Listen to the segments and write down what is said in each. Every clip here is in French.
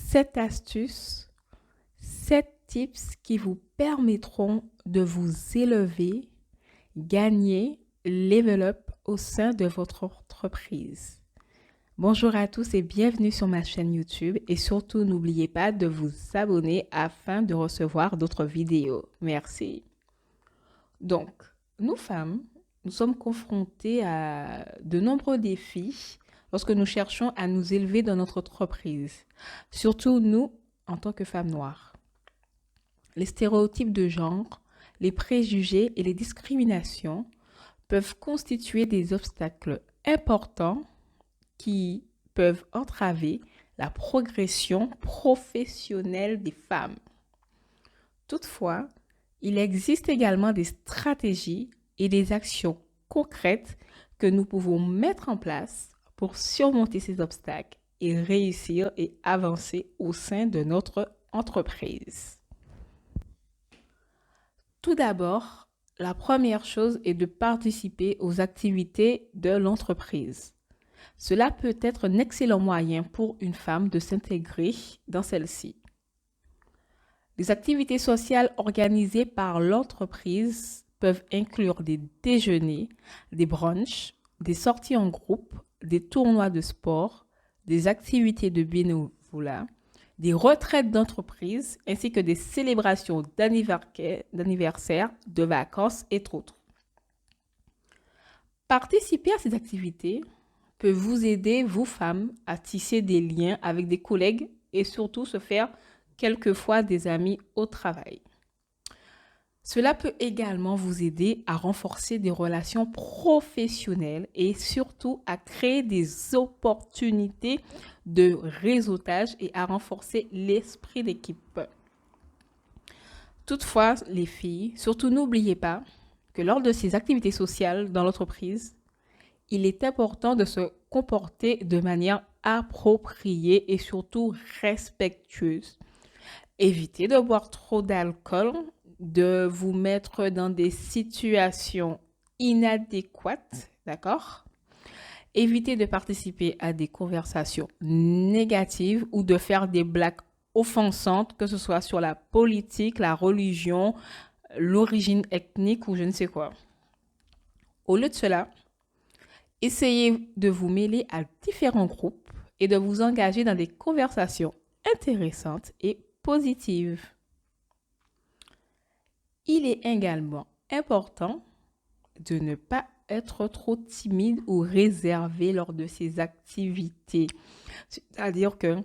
7 astuces, 7 tips qui vous permettront de vous élever, gagner, level up au sein de votre entreprise. Bonjour à tous et bienvenue sur ma chaîne YouTube et surtout n'oubliez pas de vous abonner afin de recevoir d'autres vidéos. Merci. Donc, nous femmes, nous sommes confrontées à de nombreux défis lorsque nous cherchons à nous élever dans notre entreprise, surtout nous en tant que femmes noires. Les stéréotypes de genre, les préjugés et les discriminations peuvent constituer des obstacles importants qui peuvent entraver la progression professionnelle des femmes. Toutefois, il existe également des stratégies et des actions concrètes que nous pouvons mettre en place pour surmonter ces obstacles et réussir et avancer au sein de notre entreprise. Tout d'abord, la première chose est de participer aux activités de l'entreprise. Cela peut être un excellent moyen pour une femme de s'intégrer dans celle-ci. Les activités sociales organisées par l'entreprise peuvent inclure des déjeuners, des brunchs, des sorties en groupe, des tournois de sport, des activités de bénévolat, des retraites d'entreprise ainsi que des célébrations d'anniversaire, de vacances et autres. Participer à ces activités peut vous aider, vous femmes, à tisser des liens avec des collègues et surtout se faire quelquefois des amis au travail. Cela peut également vous aider à renforcer des relations professionnelles et surtout à créer des opportunités de réseautage et à renforcer l'esprit d'équipe. Toutefois, les filles, surtout n'oubliez pas que lors de ces activités sociales dans l'entreprise, il est important de se comporter de manière appropriée et surtout respectueuse. Évitez de boire trop d'alcool, de vous mettre dans des situations inadéquates, d'accord? Évitez de participer à des conversations négatives ou de faire des blagues offensantes, que ce soit sur la politique, la religion, l'origine ethnique ou je ne sais quoi. Au lieu de cela, essayez de vous mêler à différents groupes et de vous engager dans des conversations intéressantes et positives. Il est également important de ne pas être trop timide ou réservé lors de ces activités. C'est-à-dire que,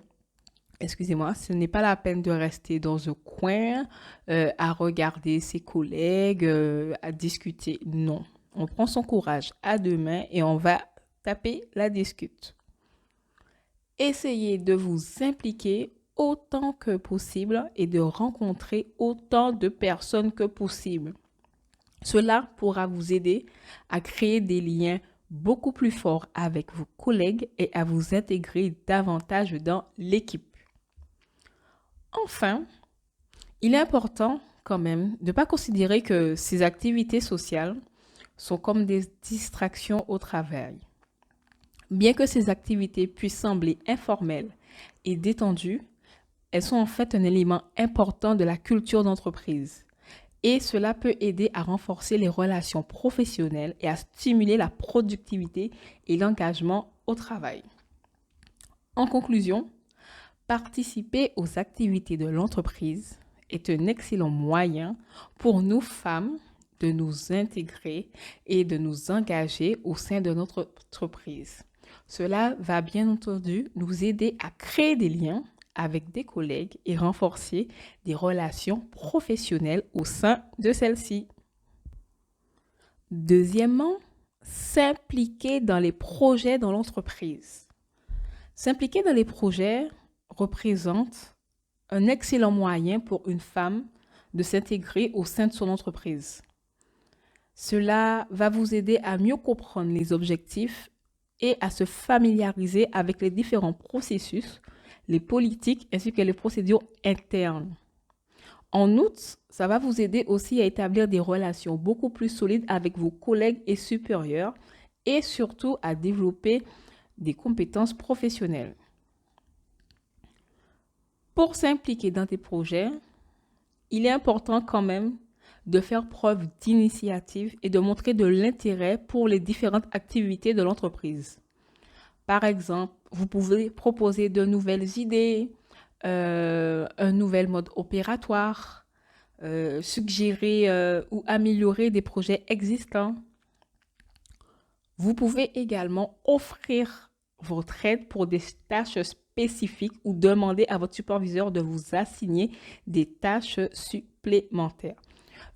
excusez-moi, ce n'est pas la peine de rester dans un coin à regarder ses collègues, à discuter. Non, on prend son courage à deux mains et on va taper la discute. Essayez de vous impliquer autant que possible et de rencontrer autant de personnes que possible. Cela pourra vous aider à créer des liens beaucoup plus forts avec vos collègues et à vous intégrer davantage dans l'équipe. Enfin, il est important quand même de ne pas considérer que ces activités sociales sont comme des distractions au travail. Bien que ces activités puissent sembler informelles et détendues, elles sont en fait un élément important de la culture d'entreprise. Et cela peut aider à renforcer les relations professionnelles et à stimuler la productivité et l'engagement au travail. En conclusion, participer aux activités de l'entreprise est un excellent moyen pour nous femmes de nous intégrer et de nous engager au sein de notre entreprise. Cela va bien entendu nous aider à créer des liens avec des collègues et renforcer des relations professionnelles au sein de celles-ci. Deuxièmement, s'impliquer dans les projets dans l'entreprise. S'impliquer dans les projets représente un excellent moyen pour une femme de s'intégrer au sein de son entreprise. Cela va vous aider à mieux comprendre les objectifs et à se familiariser avec les différents processus, les politiques ainsi que les procédures internes. En outre, ça va vous aider aussi à établir des relations beaucoup plus solides avec vos collègues et supérieurs et surtout à développer des compétences professionnelles. Pour s'impliquer dans tes projets, il est important quand même de faire preuve d'initiative et de montrer de l'intérêt pour les différentes activités de l'entreprise. Par exemple, vous pouvez proposer de nouvelles idées, un nouvel mode opératoire, suggérer ou améliorer des projets existants. Vous pouvez également offrir votre aide pour des tâches spécifiques ou demander à votre superviseur de vous assigner des tâches supplémentaires.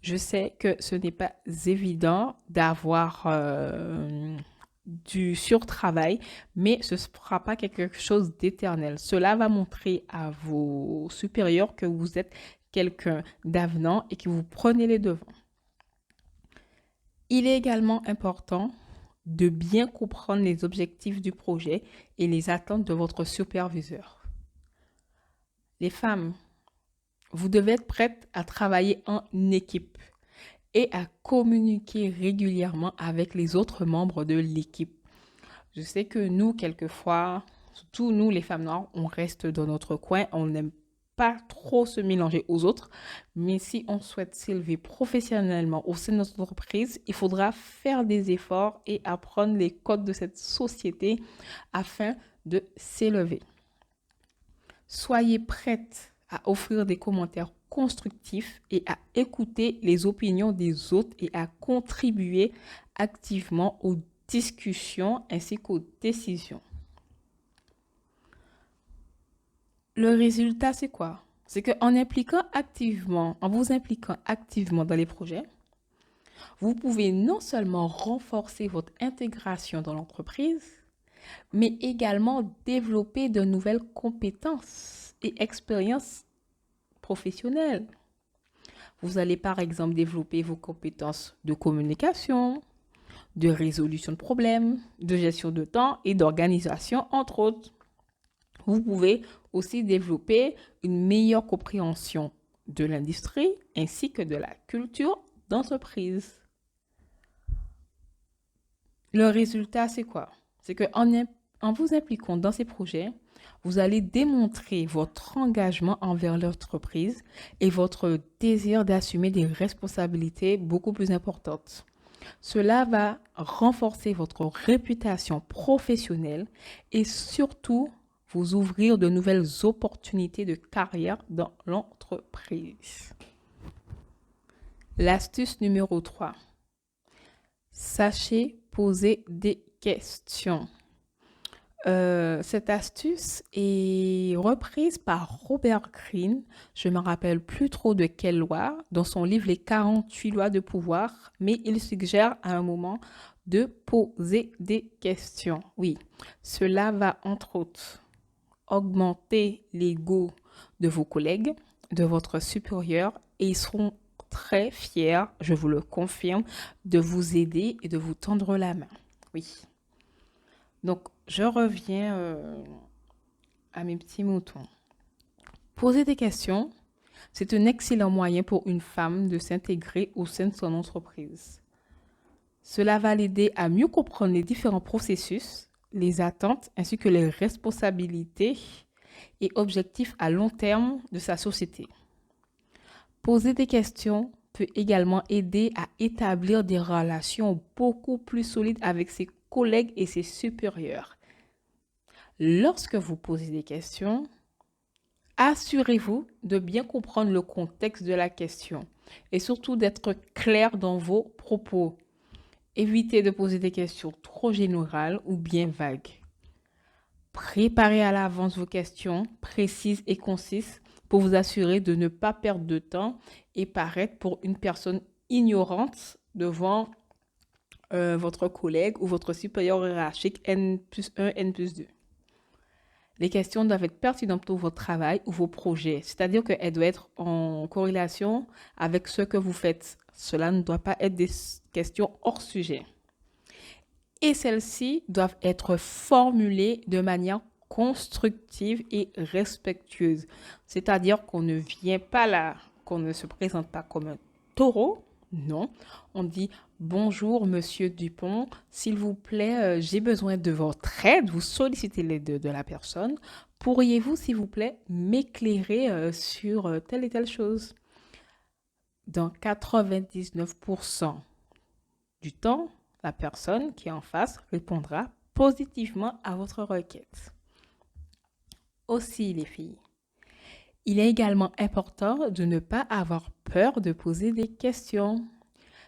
Je sais que ce n'est pas évident d'avoir du surtravail, mais ce ne sera pas quelque chose d'éternel. Cela va montrer à vos supérieurs que vous êtes quelqu'un d'avenant et que vous prenez les devants. Il est également important de bien comprendre les objectifs du projet et les attentes de votre superviseur. Les femmes, vous devez être prêtes à travailler en équipe et à communiquer régulièrement avec les autres membres de l'équipe. Je sais que nous, quelquefois, surtout nous, les femmes noires, on reste dans notre coin, on n'aime pas trop se mélanger aux autres, mais si on souhaite s'élever professionnellement au sein de notre entreprise, il faudra faire des efforts et apprendre les codes de cette société afin de s'élever. Soyez prêtes à offrir des commentaires constructifs et à écouter les opinions des autres et à contribuer activement aux discussions ainsi qu'aux décisions. Le résultat, c'est quoi? C'est qu'en vous impliquant activement dans les projets, vous pouvez non seulement renforcer votre intégration dans l'entreprise, mais également développer de nouvelles compétences et expériences professionnelles. Vous allez par exemple développer vos compétences de communication, de résolution de problèmes, de gestion de temps et d'organisation, entre autres. Vous pouvez aussi développer une meilleure compréhension de l'industrie ainsi que de la culture d'entreprise. Le résultat, c'est quoi? C'est qu'en vous impliquant dans ces projets, vous allez démontrer votre engagement envers l'entreprise et votre désir d'assumer des responsabilités beaucoup plus importantes. Cela va renforcer votre réputation professionnelle et surtout vous ouvrir de nouvelles opportunités de carrière dans l'entreprise. L'astuce numéro 3. Sachez poser des questions. Cette astuce est reprise par Robert Greene, je ne me rappelle plus trop de quelle loi, dans son livre Les 48 lois de pouvoir, mais il suggère à un moment de poser des questions. Oui, cela va entre autres augmenter l'ego de vos collègues, de votre supérieur, et ils seront très fiers, je vous le confirme, de vous aider et de vous tendre la main. Oui. Donc, je reviens à mes petits moutons. Poser des questions, c'est un excellent moyen pour une femme de s'intégrer au sein de son entreprise. Cela va l'aider à mieux comprendre les différents processus, les attentes ainsi que les responsabilités et objectifs à long terme de sa société. Poser des questions peut également aider à établir des relations beaucoup plus solides avec ses collègues et ses supérieurs. Lorsque vous posez des questions, assurez-vous de bien comprendre le contexte de la question et surtout d'être clair dans vos propos. Évitez de poser des questions trop générales ou bien vagues. Préparez à l'avance vos questions précises et concises pour vous assurer de ne pas perdre de temps et paraître pour une personne ignorante devant votre collègue ou votre supérieur hiérarchique N+1, N+2. Les questions doivent être pertinentes pour votre travail ou vos projets, c'est-à-dire qu'elles doivent être en corrélation avec ce que vous faites. Cela ne doit pas être des questions hors sujet. Et celles-ci doivent être formulées de manière constructive et respectueuse. C'est-à-dire qu'on ne vient pas là, qu'on ne se présente pas comme un taureau. Non, on dit bonjour monsieur Dupont, s'il vous plaît, j'ai besoin de votre aide. Vous sollicitez l'aide de la personne Pourriez-vous, s'il vous plaît, m'éclairer sur telle et telle chose? Dans 99% du temps, la personne qui est en face répondra positivement à votre requête. Aussi, les filles, il est également important de ne pas avoir peur de poser des questions.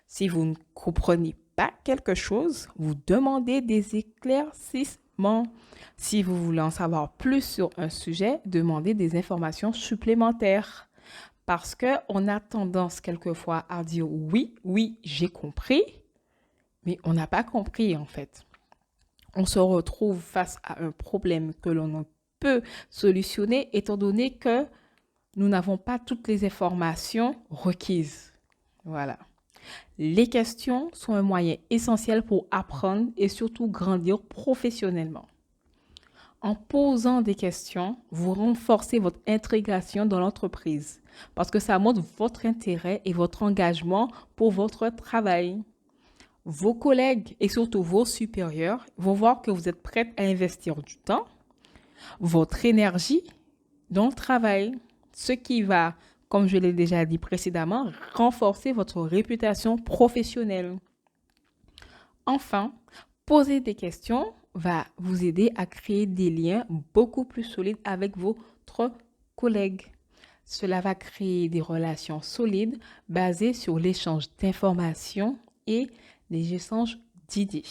Si vous ne comprenez pas quelque chose, vous demandez des éclaircissements. Si vous voulez en savoir plus sur un sujet, demandez des informations supplémentaires. Parce qu'on a tendance quelquefois à dire oui, oui, j'ai compris, mais on n'a pas compris en fait. On se retrouve face à un problème que l'on ne peut solutionner étant donné que nous n'avons pas toutes les informations requises. Voilà. Les questions sont un moyen essentiel pour apprendre et surtout grandir professionnellement. En posant des questions, vous renforcez votre intégration dans l'entreprise parce que ça montre votre intérêt et votre engagement pour votre travail. Vos collègues et surtout vos supérieurs vont voir que vous êtes prête à investir du temps, votre énergie dans le travail, ce qui va, comme je l'ai déjà dit précédemment, renforcer votre réputation professionnelle. Enfin, poser des questions va vous aider à créer des liens beaucoup plus solides avec votre collègue. Cela va créer des relations solides basées sur l'échange d'informations et les échanges d'idées.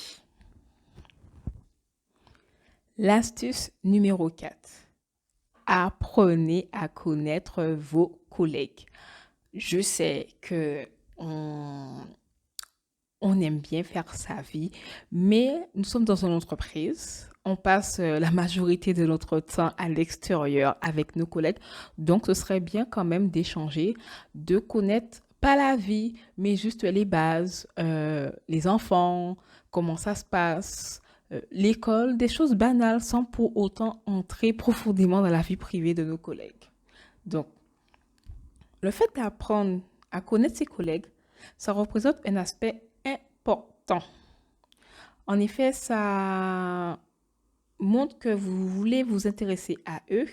L'astuce numéro 4. Apprenez à connaître vos collègues. Je sais que on aime bien faire sa vie, mais nous sommes dans une entreprise. On passe la majorité de notre temps à l'extérieur avec nos collègues. Donc, ce serait bien quand même d'échanger, de connaître pas la vie, mais juste les bases, les enfants, comment ça se passe, l'école, des choses banales sans pour autant entrer profondément dans la vie privée de nos collègues. Donc, le fait d'apprendre à connaître ses collègues, ça représente un aspect important. En effet, ça montre que vous voulez vous intéresser à eux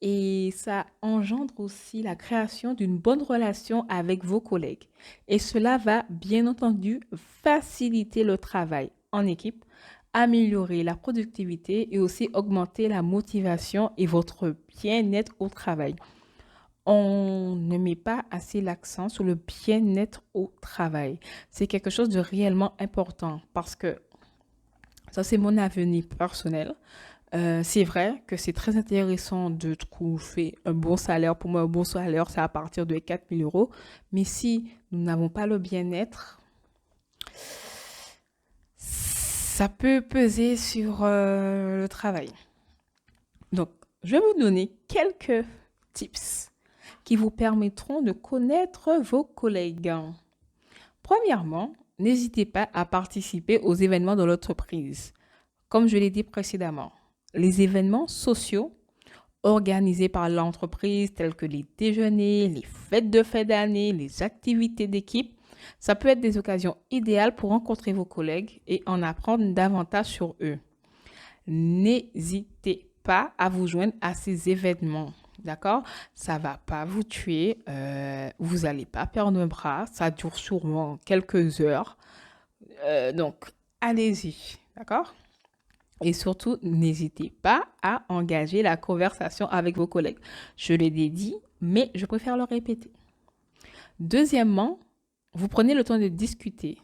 et ça engendre aussi la création d'une bonne relation avec vos collègues. Et cela va bien entendu faciliter le travail en équipe, améliorer la productivité et aussi augmenter la motivation et votre bien-être au travail. On ne met pas assez l'accent sur le bien-être au travail. C'est quelque chose de réellement important parce que ça, c'est mon avis personnel. C'est vrai que c'est très intéressant de trouver un bon salaire. Pour moi, un bon salaire, c'est à partir de 4 000 euros. Mais si nous n'avons pas le bien-être, ça peut peser sur le travail. Donc, je vais vous donner quelques tips qui vous permettront de connaître vos collègues. Premièrement, n'hésitez pas à participer aux événements de l'entreprise. Comme je l'ai dit précédemment, les événements sociaux organisés par l'entreprise tels que les déjeuners, les fêtes de fin d'année, les activités d'équipe, ça peut être des occasions idéales pour rencontrer vos collègues et en apprendre davantage sur eux. N'hésitez pas à vous joindre à ces événements. D'accord? Ça va pas vous tuer, vous n'allez pas perdre un bras, ça dure sûrement quelques heures. Donc, allez-y, d'accord? Et surtout, n'hésitez pas à engager la conversation avec vos collègues. Je l'ai dit, mais je préfère le répéter. Deuxièmement, vous prenez le temps de discuter.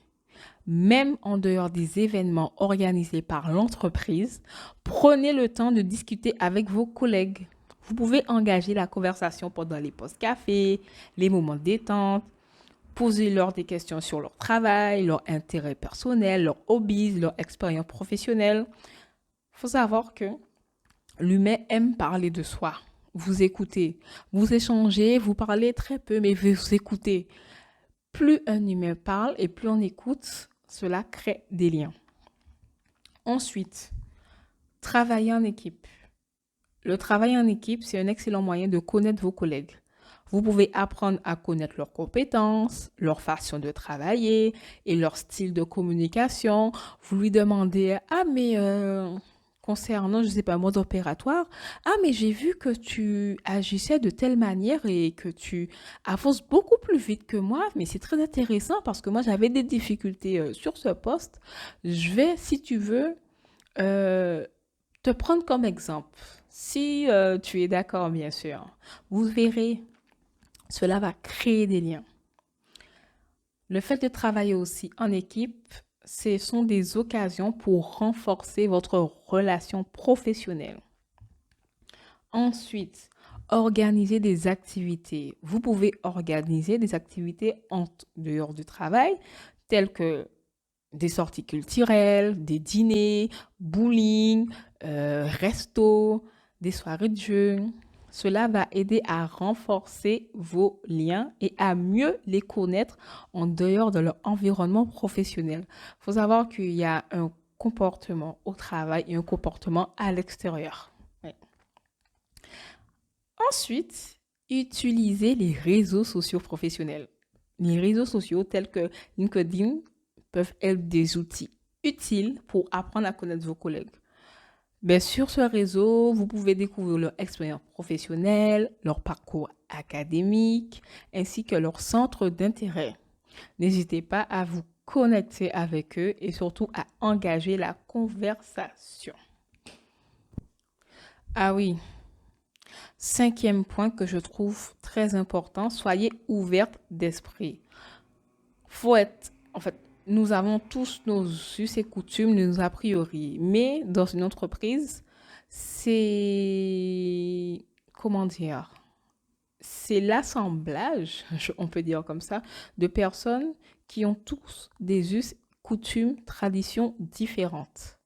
Même en dehors des événements organisés par l'entreprise, prenez le temps de discuter avec vos collègues. Vous pouvez engager la conversation pendant les pauses café, les moments de détente, poser-leur des questions sur leur travail, leur intérêt personnel, leurs hobbies, leur expérience professionnelle. Il faut savoir que l'humain aime parler de soi. Vous écoutez, vous échangez, vous parlez très peu, mais vous écoutez. Plus un humain parle et plus on écoute, cela crée des liens. Ensuite, travailler en équipe. Le travail en équipe, c'est un excellent moyen de connaître vos collègues. Vous pouvez apprendre à connaître leurs compétences, leur façon de travailler et leur style de communication. Vous lui demandez « Ah, mais concernant, je sais pas, mode opératoire. Ah, mais j'ai vu que tu agissais de telle manière et que tu avances beaucoup plus vite que moi. Mais c'est très intéressant parce que moi, j'avais des difficultés sur ce poste. Je vais, si tu veux, euh, te prendre comme exemple. Si tu es d'accord, bien sûr, vous verrez, cela va créer des liens. Le fait de travailler aussi en équipe, ce sont des occasions pour renforcer votre relation professionnelle. Ensuite, organiser des activités. Vous pouvez organiser des activités en dehors du travail, telles que des sorties culturelles, des dîners, bowling, resto, des soirées de jeux. Cela va aider à renforcer vos liens et à mieux les connaître en dehors de leur environnement professionnel. Il faut savoir qu'il y a un comportement au travail et un comportement à l'extérieur. Ouais. Ensuite, utilisez les réseaux sociaux professionnels. Les réseaux sociaux tels que LinkedIn peuvent être des outils utiles pour apprendre à connaître vos collègues. Mais sur ce réseau, vous pouvez découvrir leur expérience professionnelle, leur parcours académique, ainsi que leur centre d'intérêt. N'hésitez pas à vous connecter avec eux et surtout à engager la conversation. Ah oui, cinquième point que je trouve très important, soyez ouverte d'esprit. Faut être, en fait, nous avons tous nos us et coutumes, nos a priori, mais dans une entreprise, c'est, comment dire, c'est l'assemblage, on peut dire comme ça, de personnes qui ont tous des us, coutumes, traditions différentes.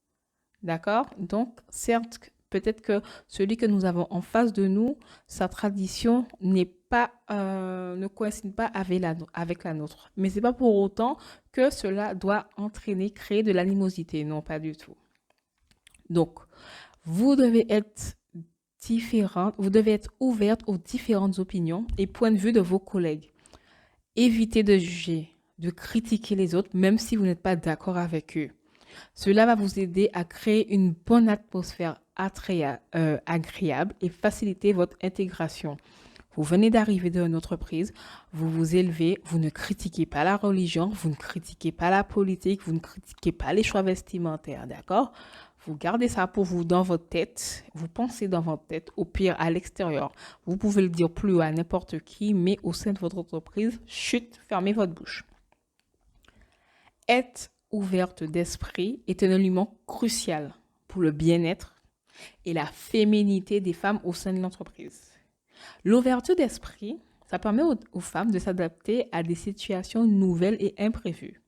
D'accord? Donc, certes, peut-être que celui que nous avons en face de nous, sa tradition n'est pas, ne coïncide pas avec la nôtre. Mais c'est pas pour autant que cela doit entraîner, créer de l'animosité. Non, pas du tout. Donc, vous devez être différente, vous devez être ouverte aux différentes opinions et points de vue de vos collègues. Évitez de juger, de critiquer les autres, même si vous n'êtes pas d'accord avec eux. Cela va vous aider à créer une bonne atmosphère agréable et faciliter votre intégration. Vous venez d'arriver dans une entreprise, vous vous élevez, vous ne critiquez pas la religion, vous ne critiquez pas la politique, vous ne critiquez pas les choix vestimentaires, d'accord? Vous gardez ça pour vous dans votre tête, vous pensez dans votre tête, au pire à l'extérieur. Vous pouvez le dire plus à n'importe qui, mais au sein de votre entreprise, chut, fermez votre bouche. Être ouverte d'esprit est un élément crucial pour le bien-être et la féminité des femmes au sein de l'entreprise. L'ouverture d'esprit, ça permet aux femmes de s'adapter à des situations nouvelles et imprévues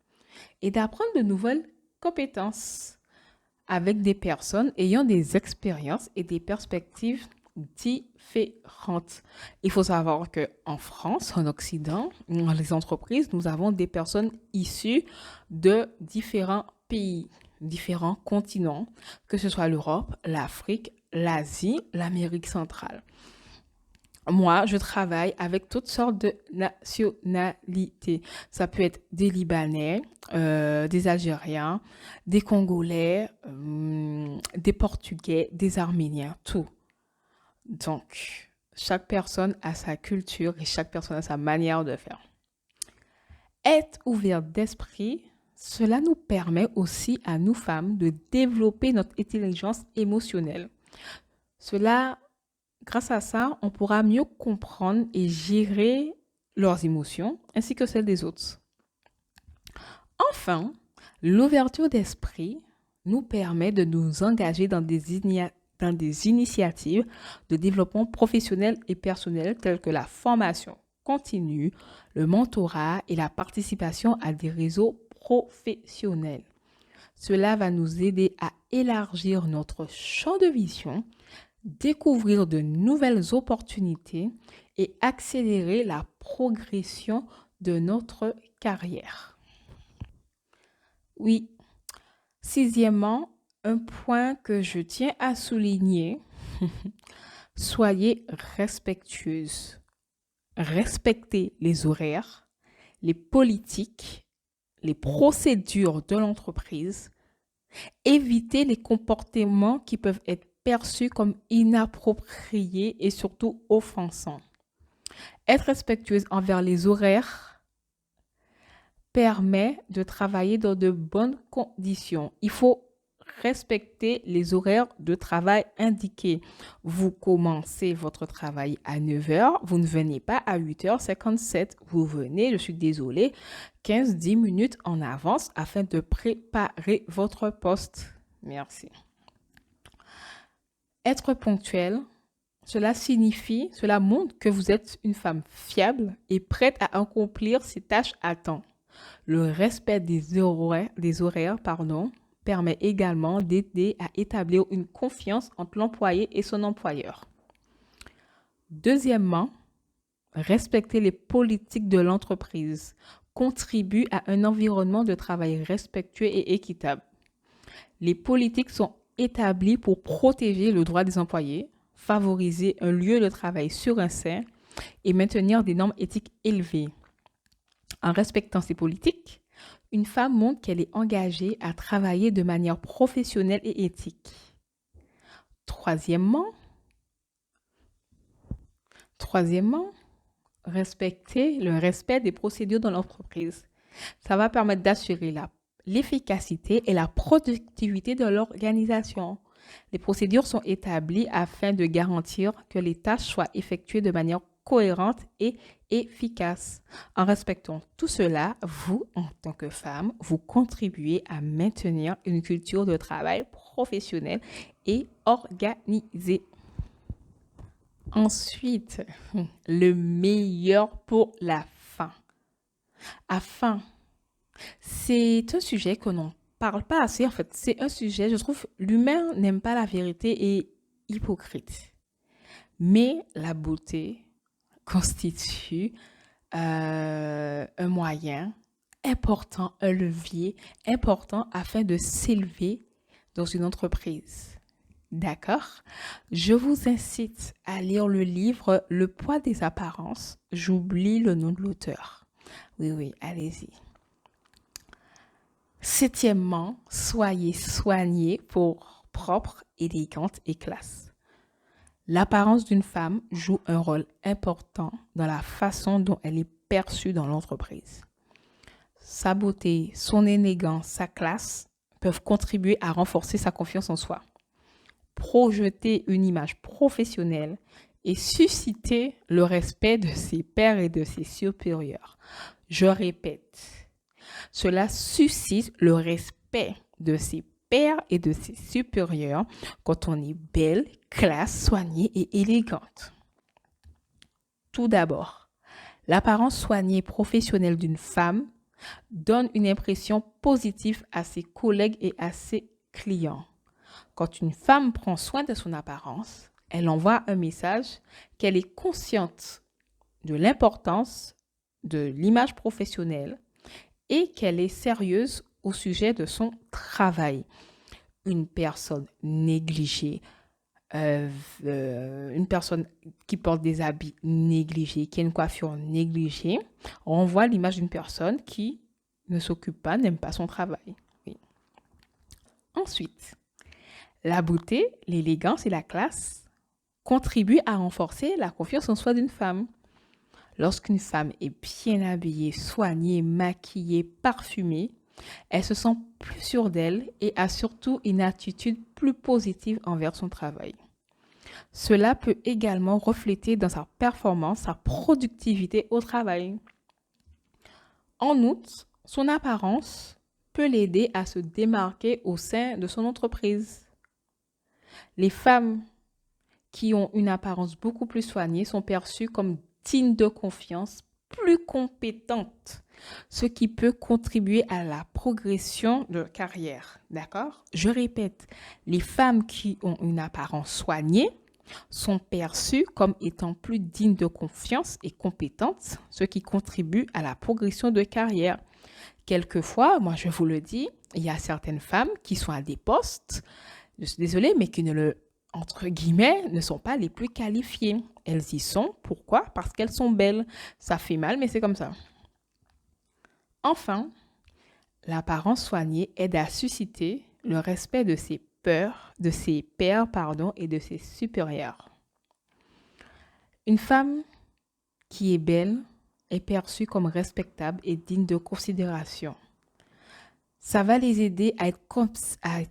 et d'apprendre de nouvelles compétences avec des personnes ayant des expériences et des perspectives différentes. Il faut savoir qu'en France, en Occident, dans les entreprises, nous avons des personnes issues de différents pays, différents continents, que ce soit l'Europe, l'Afrique, l'Asie, l'Amérique centrale. Moi, je travaille avec toutes sortes de nationalités. Ça peut être des Libanais, des Algériens, des Congolais, des Portugais, des Arméniens, tout. Donc, chaque personne a sa culture et chaque personne a sa manière de faire. Être ouvert d'esprit, cela nous permet aussi à nous femmes de développer notre intelligence émotionnelle. Cela, grâce à ça, on pourra mieux comprendre et gérer leurs émotions ainsi que celles des autres. Enfin, l'ouverture d'esprit nous permet de nous engager dans des initiatives de développement professionnel et personnel telles que la formation continue, le mentorat et la participation à des réseaux professionnels. Cela va nous aider à élargir notre champ de vision, découvrir de nouvelles opportunités et accélérer la progression de notre carrière. Oui, sixièmement, un point que je tiens à souligner, soyez respectueuse. Respectez les horaires, les politiques, les procédures de l'entreprise, Évitez les comportements qui peuvent être perçus comme inappropriés et surtout offensants. Être respectueuse envers les horaires permet de travailler dans de bonnes conditions. Il faut respecter les horaires de travail indiqués. Vous commencez votre travail à 9 heures, vous ne venez pas à 8h57, vous venez, je suis désolée, 15-10 minutes en avance afin de préparer votre poste. Merci. Être ponctuel, cela montre que vous êtes une femme fiable et prête à accomplir ses tâches à temps. Le respect des horaires, permet également d'aider à établir une confiance entre l'employé et son employeur. Deuxièmement, respecter les politiques de l'entreprise contribue à un environnement de travail respectueux et équitable. Les politiques sont établies pour protéger le droit des employés, favoriser un lieu de travail sûr et sain et maintenir des normes éthiques élevées. En respectant ces politiques, une femme montre qu'elle est engagée à travailler de manière professionnelle et éthique. Troisièmement, respecter le respect des procédures dans l'entreprise. Ça va permettre d'assurer l'efficacité et la productivité de l'organisation. Les procédures sont établies afin de garantir que les tâches soient effectuées de manière cohérente et efficace. En respectant tout cela, vous, en tant que femme, vous contribuez à maintenir une culture de travail professionnelle et organisée. Ensuite, le meilleur pour la fin. C'est un sujet que l'on parle pas assez. En fait, c'est un sujet, je trouve, l'humain n'aime pas la vérité et hypocrite. Mais la beauté constitue un moyen important, un levier important afin de s'élever dans une entreprise. D'accord? Je vous incite à lire le livre Le poids des apparences. J'oublie le nom de l'auteur. Oui, allez-y. Septièmement, soyez soignée pour propre, élégante et classe. L'apparence d'une femme joue un rôle important dans la façon dont elle est perçue dans l'entreprise. Sa beauté, son élégance, sa classe peuvent contribuer à renforcer sa confiance en soi, projeter une image professionnelle et susciter le respect de ses pairs et de ses supérieurs. Je répète, cela suscite le respect de ses pairs et de ses supérieurs quand on est belle, classe, soignée et élégante. Tout d'abord, l'apparence soignée et professionnelle d'une femme donne une impression positive à ses collègues et à ses clients. Quand une femme prend soin de son apparence, elle envoie un message qu'elle est consciente de l'importance de l'image professionnelle et qu'elle est sérieuse au sujet de son travail. Une personne négligée, une personne qui porte des habits négligés, qui a une coiffure négligée, renvoie l'image d'une personne qui ne s'occupe pas, n'aime pas son travail. Oui. Ensuite, la beauté, l'élégance et la classe contribuent à renforcer la confiance en soi d'une femme. Lorsqu'une femme est bien habillée, soignée, maquillée, parfumée, elle se sent plus sûre d'elle et a surtout une attitude plus positive envers son travail. Cela peut également refléter dans sa performance, sa productivité au travail. En outre, son apparence peut l'aider à se démarquer au sein de son entreprise. Les femmes qui ont une apparence beaucoup plus soignée sont perçues comme dignes de confiance, plus compétentes, ce qui peut contribuer à la progression de carrière. D'accord? Je répète, les femmes qui ont une apparence soignée sont perçues comme étant plus dignes de confiance et compétentes, ce qui contribue à la progression de carrière. Quelquefois, moi je vous le dis, il y a certaines femmes qui sont à des postes, je suis désolée, mais qui entre guillemets, ne sont pas les plus qualifiées. Elles y sont. Pourquoi? Parce qu'elles sont belles. Ça fait mal, mais c'est comme ça. Enfin, l'apparence soignée aide à susciter le respect de ses peurs, de ses pairs, pardon, et de ses supérieurs. Une femme qui est belle est perçue comme respectable et digne de considération. Ça va les aider à être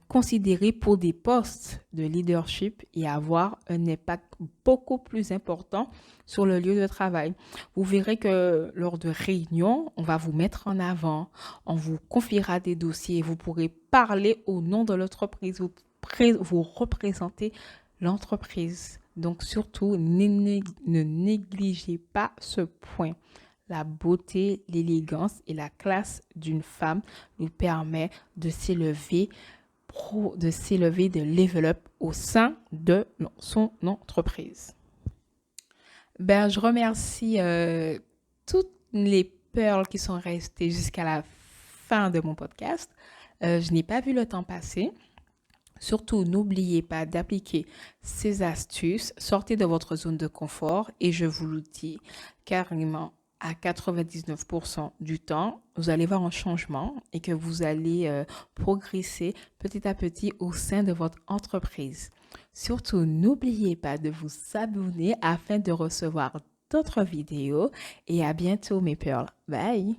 considérés pour des postes de leadership et avoir un impact beaucoup plus important sur le lieu de travail. Vous verrez que lors de réunions, on va vous mettre en avant, on vous confiera des dossiers, vous pourrez parler au nom de l'entreprise, vous représentez l'entreprise. Donc surtout, ne négligez pas ce point. La beauté, l'élégance et la classe d'une femme lui permet de s'élever, de level up au sein de son entreprise. Je remercie toutes les perles qui sont restées jusqu'à la fin de mon podcast. Je n'ai pas vu le temps passer. Surtout, n'oubliez pas d'appliquer ces astuces, sortez de votre zone de confort et je vous le dis carrément, à 99% du temps, vous allez voir un changement et que vous allez progresser petit à petit au sein de votre entreprise. Surtout, n'oubliez pas de vous abonner afin de recevoir d'autres vidéos et à bientôt mes perles. Bye!